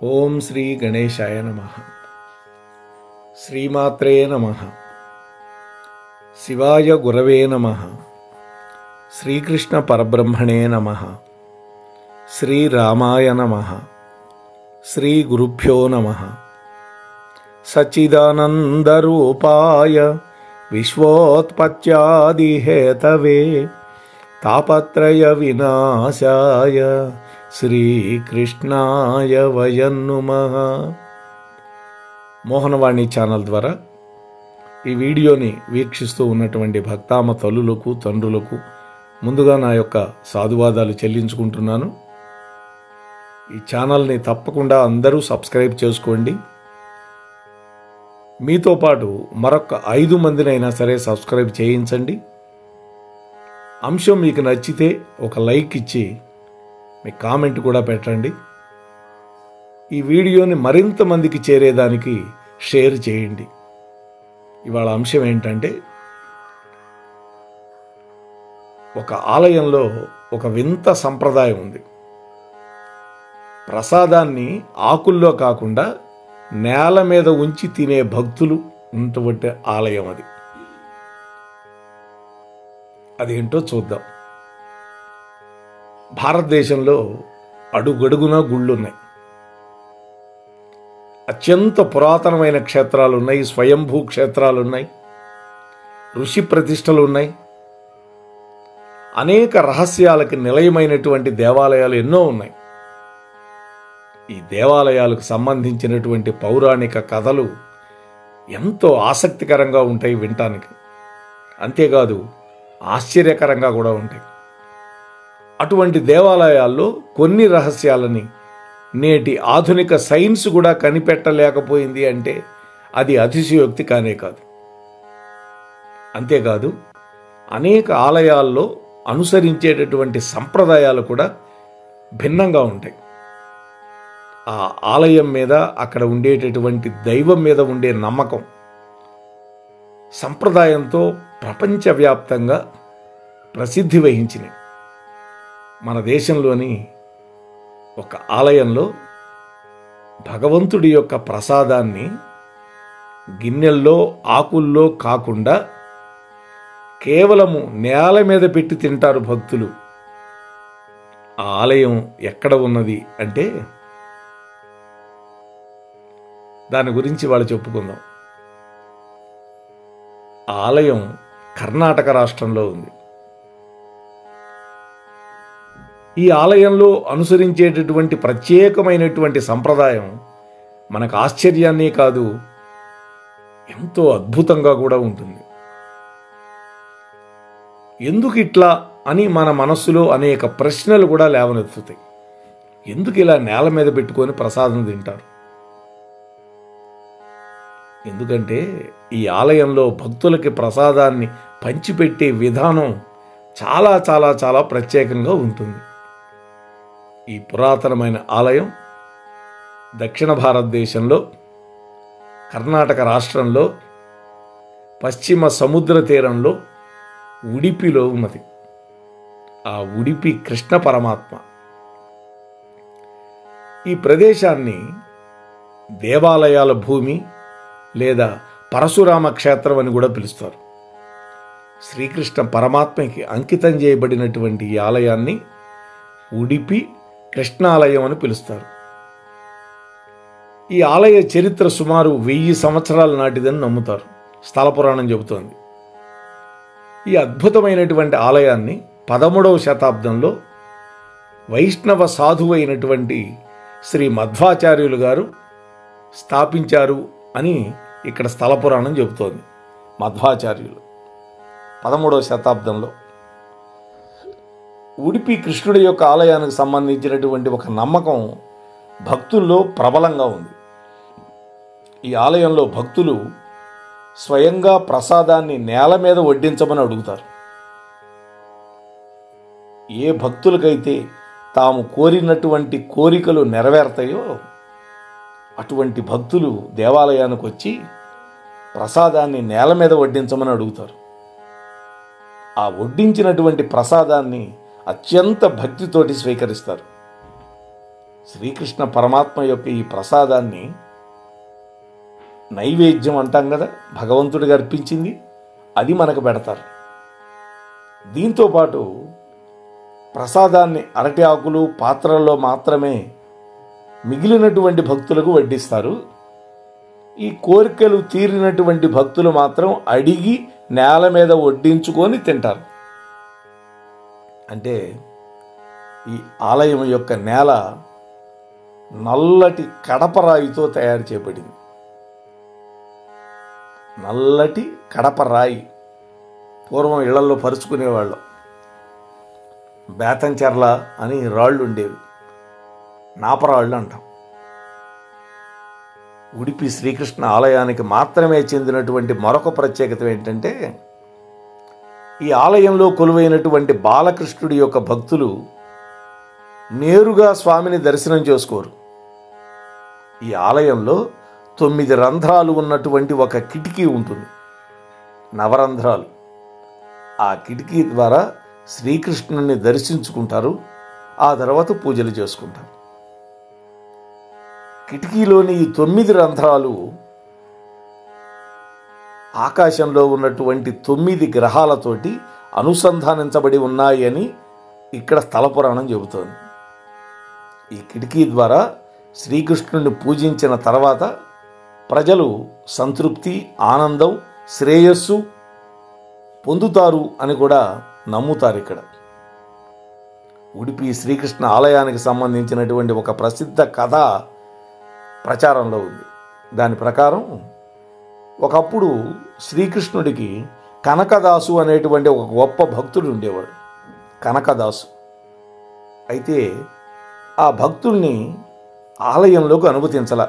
ఓం శ్రీ గణేశాయ నమః. శ్రీమాత్రే నమః. శివాయ గురవే నమః. శ్రీకృష్ణ పరబ్రహ్మణే నమః. శ్రీరామాయ నమః. శ్రీ గురుభ్యో నమః. సచ్చిదానందరూపాయ విశ్వోత్పత్యాదిహేతవే తాపత్రయ వినాశాయ శ్రీకృష్ణాయ వయం నమః. మోహనవాణి ఛానల్ ద్వారా ఈ వీడియోని వీక్షిస్తూ ఉన్నటువంటి భక్తామ తల్లులకు తండ్రులకు ముందుగా నా యొక్క సాధువాదాలు చెల్లించుకుంటున్నాను. ఈ ఛానల్ని తప్పకుండా అందరూ సబ్స్క్రైబ్ చేసుకోండి. మీతో పాటు మరొక 5 మందినైనా సరే సబ్స్క్రైబ్ చేయించండి. అంశం మీకు నచ్చితే ఒక లైక్ ఇచ్చి మీ కామెంట్ కూడా పెట్టండి. ఈ వీడియోని మరింత మందికి చేరేదానికి షేర్ చేయండి. ఇవాళ అంశం ఏంటంటే, ఒక ఆలయంలో ఒక వింత సంప్రదాయం ఉంది. ప్రసాదాన్ని ఆకుల్లో కాకుండా నేల మీద ఉంచి తినే భక్తులు ఉన్నటువంటి ఆలయం అది. అదేంటో చూద్దాం. భారతదేశంలో అడుగడుగునా గుళ్ళున్నాయి. అత్యంత పురాతనమైన క్షేత్రాలు ఉన్నాయి, స్వయంభూ క్షేత్రాలు ఉన్నాయి, ఋషి ప్రతిష్టలు ఉన్నాయి. అనేక రహస్యాలకి నిలయమైనటువంటి దేవాలయాలు ఎన్నో ఉన్నాయి. ఈ దేవాలయాలకు సంబంధించినటువంటి పౌరాణిక కథలు ఎంతో ఆసక్తికరంగా ఉంటాయి వినటానికి. అంతేకాదు ఆశ్చర్యకరంగా కూడా ఉంటాయి. అటువంటి దేవాలయాల్లో కొన్ని రహస్యాలని నేటి ఆధునిక సైన్స్ కూడా కనిపెట్టలేకపోయింది అంటే అది అతిశయోక్తి కానే కాదు. అంతేకాదు అనేక ఆలయాల్లో అనుసరించేటటువంటి సంప్రదాయాలు కూడా భిన్నంగా ఉంటాయి. ఆ ఆలయం మీద, అక్కడ ఉండేటటువంటి దైవం మీద ఉండే నమ్మకం సంప్రదాయంతో ప్రపంచవ్యాప్తంగా ప్రసిద్ధి వహించినాయి. మన దేశంలోని ఒక ఆలయంలో భగవంతుడి యొక్క ప్రసాదాన్ని గిన్నెల్లో ఆకుల్లో కాకుండా కేవలము నేల మీద పెట్టి తింటారు భక్తులు. ఆ ఆలయం ఎక్కడ ఉన్నది అంటే దాని గురించి వాళ్ళు చెప్పుకుందాం. ఆ ఆలయం కర్ణాటక రాష్ట్రంలో ఉంది. ఈ ఆలయంలో అనుసరించేటటువంటి ప్రత్యేకమైనటువంటి సంప్రదాయం మనకు ఆశ్చర్యాన్నే కాదు, ఎంతో అద్భుతంగా కూడా ఉంటుంది. ఎందుకు ఇట్లా అని మన మనస్సులో అనేక ప్రశ్నలు కూడా లేవనెత్తుతాయి. ఎందుకు ఇలా నేల మీద పెట్టుకొని ప్రసాదం తింటారు? ఎందుకంటే ఈ ఆలయంలో భక్తులకి ప్రసాదాన్ని పంచిపెట్టే విధానం చాలా చాలా చాలా ప్రత్యేకంగా ఉంటుంది. ఈ పురాతనమైన ఆలయం దక్షిణ భారతదేశంలో కర్ణాటక రాష్ట్రంలో పశ్చిమ సముద్ర తీరంలో ఉడిపిలో ఉన్నది. ఆ ఉడిపి కృష్ణ పరమాత్మ. ఈ ప్రదేశాన్ని దేవాలయాల భూమి లేదా పరశురామ క్షేత్రం అని కూడా పిలుస్తారు. శ్రీకృష్ణ పరమాత్మకి అంకితం చేయబడినటువంటి ఈ ఆలయాన్ని ఉడిపి కృష్ణాలయం అని పిలుస్తారు. ఈ ఆలయ చరిత్ర సుమారు 1000 సంవత్సరాల నాటిదని నమ్ముతారు. స్థల పురాణం చెబుతోంది. ఈ అద్భుతమైనటువంటి ఆలయాన్ని 13వ శతాబ్దంలో వైష్ణవ సాధువు అయినటువంటి శ్రీ మధ్వాచార్యులు గారు స్థాపించారు అని ఇక్కడ స్థల పురాణం చెబుతోంది. మధ్వాచార్యులు 13వ శతాబ్దంలో ఉడిపి కృష్ణుడి యొక్క ఆలయానికి సంబంధించినటువంటి ఒక నమ్మకం భక్తుల్లో ప్రబలంగా ఉంది. ఈ ఆలయంలో భక్తులు స్వయంగా ప్రసాదాన్ని నేల మీద వడ్డించమని అడుగుతారు. ఏ భక్తులకైతే తాము కోరినటువంటి కోరికలు నెరవేరుతాయో అటువంటి భక్తులు దేవాలయానికి వచ్చి ప్రసాదాన్ని నేల మీద వడ్డించమని అడుగుతారు. ఆ వడ్డించినటువంటి ప్రసాదాన్ని అత్యంత భక్తితోటి స్వీకరిస్తారు. శ్రీకృష్ణ పరమాత్మ యొక్క ఈ ప్రసాదాన్ని నైవేద్యం అంటాం కదా, భగవంతుడికి అర్పించింది, అది మనకు పెడతారు. దీంతోపాటు ప్రసాదాన్ని అరటి ఆకులు పాత్రల్లో మాత్రమే మిగిలినటువంటి భక్తులకు వడ్డిస్తారు. ఈ కోరికలు తీరినటువంటి భక్తులు మాత్రం అడిగి నేల మీద వడ్డించుకొని తింటారు. అంటే ఈ ఆలయం యొక్క నేల నల్లటి కడపరాయితో తయారు చేయబడింది. నల్లటి కడపరాయి పూర్వం ఇళ్లలో పరుచుకునేవాళ్ళు. బేతంచెర్ల అని రాళ్ళు ఉండేవి, నాపరాళ్ళు అంటాం. ఉడిపి శ్రీకృష్ణ ఆలయానికి మాత్రమే చెందినటువంటి మరొక ప్రత్యేకత ఏంటంటే, ఈ ఆలయంలో కొలువైనటువంటి బాలకృష్ణుడి యొక్క భక్తులు నేరుగా స్వామిని దర్శనం చేసుకోరు. ఈ ఆలయంలో 9 రంధ్రాలు ఉన్నటువంటి ఒక కిటికీ ఉంటుంది, నవరంధ్రాలు. ఆ కిటికీ ద్వారా శ్రీకృష్ణుని దర్శించుకుంటారు. ఆ తర్వాత పూజలు చేసుకుంటారు. కిటికీలోని ఈ 9 రంధ్రాలు ఆకాశంలో ఉన్నటువంటి 9 గ్రహాలతోటి అనుసంధానించబడి ఉన్నాయి అని ఇక్కడ స్థల పురాణం చెబుతోంది. ఈ కిటికీ ద్వారా శ్రీకృష్ణుని పూజించిన తర్వాత ప్రజలు సంతృప్తి, ఆనందం, శ్రేయస్సు పొందుతారు అని కూడా నమ్ముతారు. ఇక్కడ ఉడిపి శ్రీకృష్ణ ఆలయానికి సంబంధించినటువంటి ఒక ప్రసిద్ధ కథ ప్రచారంలో ఉంది. దాని ప్రకారం ఒకప్పుడు శ్రీకృష్ణుడికి కనకదాసు అనేటువంటి ఒక గొప్ప భక్తుడు ఉండేవాడు, కనకదాసు. అయితే ఆ భక్తుల్ని ఆలయంలోకి అనుమతించాల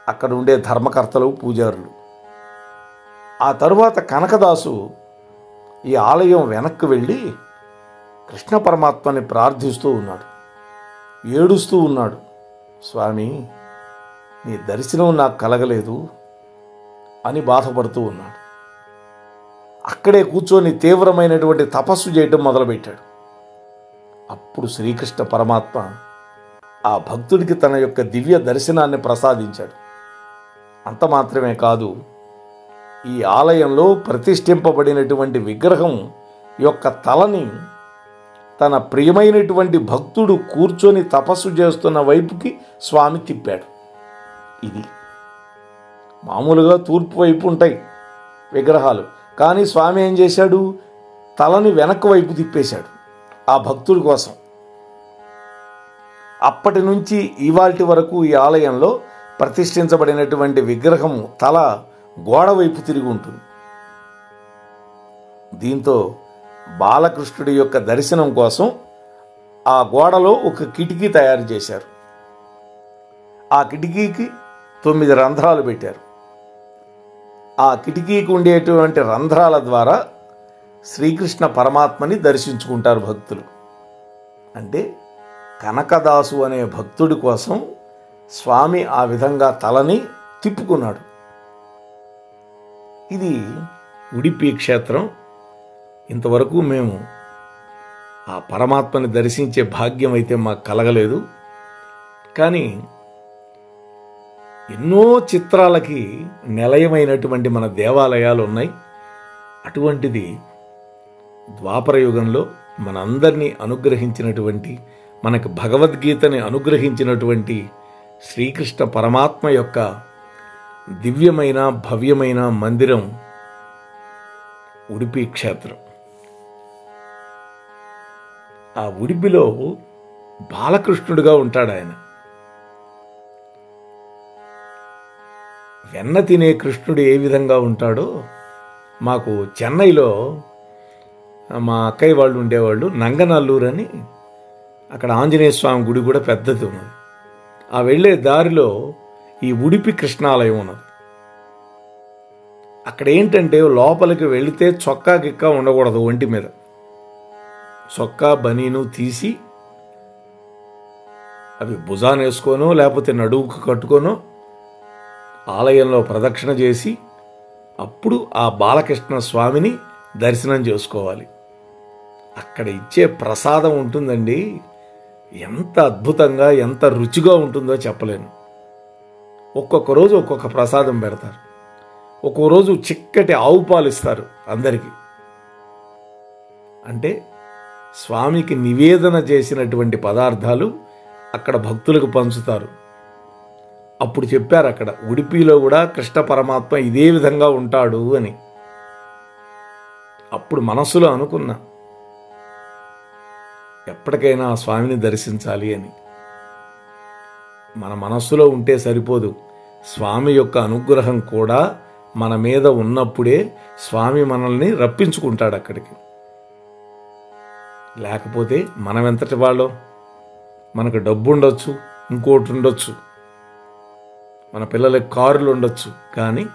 అక్కడ ఉండే ధర్మకర్తలు, పూజారులు. ఆ తరువాత కనకదాసు ఈ ఆలయం వెనక్కి వెళ్ళి కృష్ణ పరమాత్మని ప్రార్థిస్తూ ఉన్నాడు, ఏడుస్తూ ఉన్నాడు. స్వామి, నీ దర్శనం నాకు కలగలేదు అని బాధపడుతూ ఉన్నాడు. అక్కడే కూర్చొని తీవ్రమైనటువంటి తపస్సు చేయటం మొదలుపెట్టాడు. అప్పుడు శ్రీకృష్ణ పరమాత్మ ఆ భక్తుడికి తన యొక్క దివ్య దర్శనాన్ని ప్రసాదించాడు. అంత మాత్రమే కాదు, ఈ ఆలయంలో ప్రతిష్ఠింపబడినటువంటి విగ్రహం యొక్క తలని తన ప్రియమైనటువంటి భక్తుడు కూర్చొని తపస్సు చేస్తున్న వైపుకి స్వామి తిప్పాడు. ఇది మామూలుగా తూర్పు వైపు ఉంటాయి విగ్రహాలు, కానీ స్వామి ఏం చేశాడు, తలని వెనక్కి వైపు తిప్పేశాడు ఆ భక్తుడి కోసం. అప్పటి నుంచి ఇవాల్టి వరకు ఈ ఆలయంలో ప్రతిష్ఠించబడినటువంటి విగ్రహం తల గోడ వైపు తిరిగి ఉంటుంది. దీంతో బాలకృష్ణుడి యొక్క దర్శనం కోసం ఆ గోడలో ఒక కిటికీ తయారు చేశారు. ఆ కిటికీకి 9 రంధ్రాలు పెట్టారు. ఆ కిటికీకి ఉండేటువంటి రంధ్రాల ద్వారా శ్రీకృష్ణ పరమాత్మని దర్శించుకుంటారు భక్తులు. అంటే కనకదాసు అనే భక్తుడి కోసం స్వామి ఆ విధంగా తలని తిప్పుకున్నాడు. ఇది ఉడిపి క్షేత్రం. ఇంతవరకు మేము ఆ పరమాత్మని దర్శించే భాగ్యం అయితే మాకు కలగలేదు. కానీ ఎన్నో చిత్రాలకి నిలయమైనటువంటి మన దేవాలయాలు ఉన్నాయి. అటువంటిది ద్వాపర యుగంలో మనందరినీ అనుగ్రహించినటువంటి, మనకు భగవద్గీతని అనుగ్రహించినటువంటి శ్రీకృష్ణ పరమాత్మ యొక్క దివ్యమైన భవ్యమైన మందిరం ఉడిపి క్షేత్రం. ఆ ఉడిపిలో బాలకృష్ణుడిగా ఉంటాడు ఆయన. వెన్న తినే కృష్ణుడు ఏ విధంగా ఉంటాడో, మాకు చెన్నైలో మా అక్కయ్య వాళ్ళు ఉండేవాళ్ళు, నంగనల్లూరు అని, అక్కడ ఆంజనేయ స్వామి గుడి కూడా పెద్దది ఉన్నది. ఆ వెళ్ళే దారిలో ఈ ఉడిపి కృష్ణాలయం ఉన్నది. అక్కడ ఏంటంటే లోపలికి వెళితే చొక్కా గిక్కా ఉండకూడదు, ఒంటి మీద చొక్కా బనీను తీసి అవి భుజాన్ని వేసుకోనో లేకపోతే నడువుకు కట్టుకోనో ఆలయంలో ప్రదక్షిణ చేసి అప్పుడు ఆ బాలకృష్ణ స్వామిని దర్శనం చేసుకోవాలి. అక్కడ ఇచ్చే ప్రసాదం ఉంటుందండి, ఎంత అద్భుతంగా ఎంత రుచిగా ఉంటుందో చెప్పలేను. ఒక్కొక్క రోజు ఒక్కొక్క ప్రసాదం పెడతారు. ఒక్కొక్క రోజు చిక్కటి ఆవు పాలు ఇస్తారు అందరికీ. అంటే స్వామికి నివేదన చేసినటువంటి పదార్థాలు అక్కడ భక్తులకు పంచుతారు. అప్పుడు చెప్పారు అక్కడ ఉడిపిలో కూడా కృష్ణ పరమాత్మ ఇదే విధంగా ఉంటాడు అని. అప్పుడు మనస్సులో అనుకున్నా, ఎప్పటికైనా ఆ స్వామిని దర్శించాలి అని. మన మనస్సులో ఉంటే సరిపోదు, స్వామి యొక్క అనుగ్రహం కూడా మన మీద ఉన్నప్పుడే స్వామి మనల్ని రప్పించుకుంటాడు అక్కడికి. లేకపోతే మనం ఎంతటి వాళ్ళం, మనకు డబ్బు ఉండొచ్చు, ఇంకోటి ఉండొచ్చు, మన పిల్లలకి కారులు ఉండొచ్చు, కానీ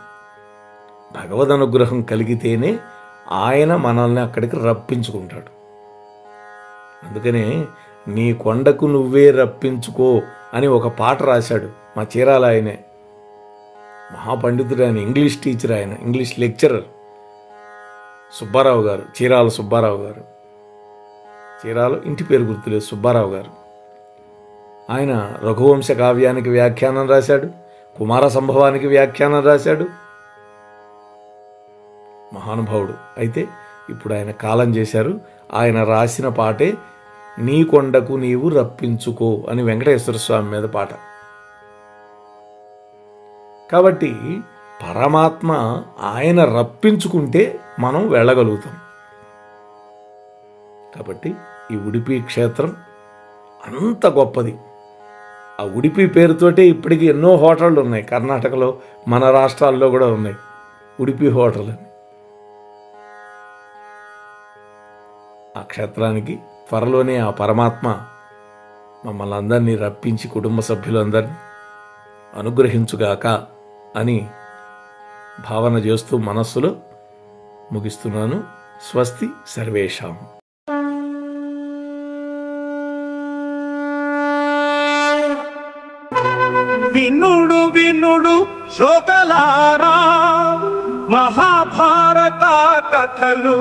భగవద్ అనుగ్రహం కలిగితేనే ఆయన మనల్ని అక్కడికి రప్పించుకుంటాడు. అందుకనే నీ కొండకు నువ్వే రప్పించుకో అని ఒక పాట రాశాడు మా చీరాల ఆయనే. మహాపండితుడు ఆయన, ఇంగ్లీష్ టీచర్, ఆయన ఇంగ్లీష్ లెక్చరర్ సుబ్బారావు గారు, చీరాల సుబ్బారావు గారు. చీరాల ఇంటి పేరు గుర్తులేదు, సుబ్బారావు గారు. ఆయన రఘువంశ కావ్యానికి వ్యాఖ్యానం రాశాడు, కుమార సంభవానికి వ్యాఖ్యానం రాశాడు. మహానుభావుడు. అయితే ఇప్పుడు ఆయన కాలం చేశారు. ఆయన రాసిన పాటే నీ కొండకు నీవు రప్పించుకో అని వెంకటేశ్వర స్వామి మీద పాట. కాబట్టి పరమాత్మ ఆయన రప్పించుకుంటే మనం వెళ్ళగలుగుతాం. కాబట్టి ఈ ఉడిపి క్షేత్రం అంత గొప్పది. ఆ ఉడిపి పేరుతోటే ఇప్పటికీ ఎన్నో హోటళ్ళు ఉన్నాయి. కర్ణాటకలో, మన రాష్ట్రాల్లో కూడా ఉన్నాయి ఉడిపి హోటల్ అని. ఆ క్షేత్రానికి త్వరలోనే ఆ పరమాత్మ మమ్మల్ని అందరినీ రప్పించి కుటుంబ సభ్యులందరినీ అనుగ్రహించుగాక అని భావన చేస్తూ మనస్సులో ముగిస్తున్నాను. స్వస్తి సర్వేషాం. వినుడు వినుడు శ్రోతలారా, మహాభారత కథలు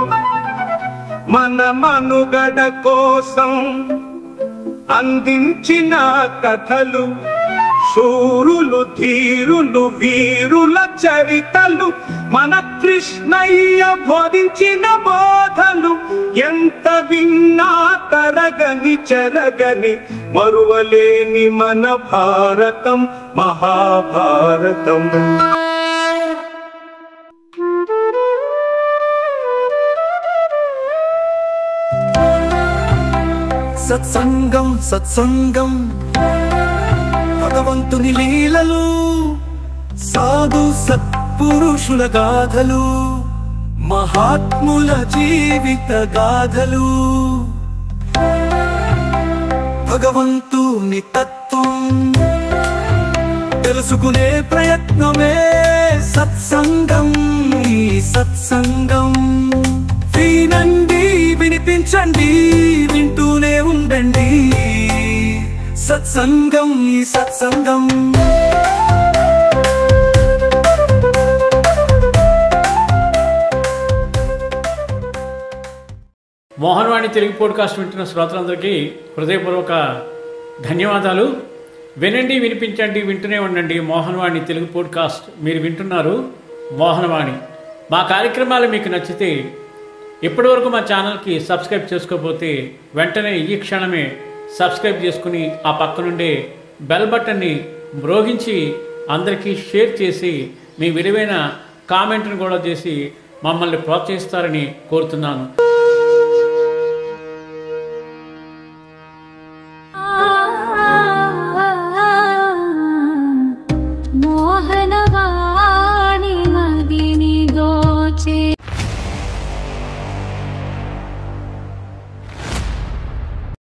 మన మనుగడ కోసం అందించిన కథలు. శూరులు ధీరులు వీరుల చరితలు, మన కృష్ణయ్య బోధించిన బోధలు. ఎంత విన్నా తరగని చెరగని మరువలేని మన భారతం మహాభారతం. సత్సంగం సత్సంగం భగవంతుని లీలలు, సాధు సత్పురుషుల గాథలు, మహాత్ముల జీవిత గాథలు. భగవంతుని తత్వం తెలుసుకునే ప్రయత్నమే సత్సంగం. ఈ సత్సంగం వినండి, వినిపించండి, వింటూనే ఉండండి. సత్సంగం, ఈ సత్సంగం. మోహన్వాణి తెలుగు పోడ్కాస్ట్ వింటున్న శ్రోతలందరికీ హృదయపూర్వక ధన్యవాదాలు. వినండి, వినిపించండి, వింటూనే ఉండండి. మోహన్వాణి తెలుగు పోడ్కాస్ట్ మీరు వింటున్నారు. మోహన్వాణి. మా కార్యక్రమాలు మీకు నచ్చితే ఇప్పటివరకు మా ఛానల్కి సబ్స్క్రైబ్ చేసుకోకపోతే వెంటనే ఈ క్షణమే సబ్స్క్రైబ్ చేసుకుని ఆ పక్క నుండే బెల్ బటన్ని మ్రోగించి అందరికీ షేర్ చేసి మీ విలువైన కామెంట్ను కూడా చేసి మమ్మల్ని ప్రోత్సహిస్తారని కోరుతున్నాను. మోహనవాణి.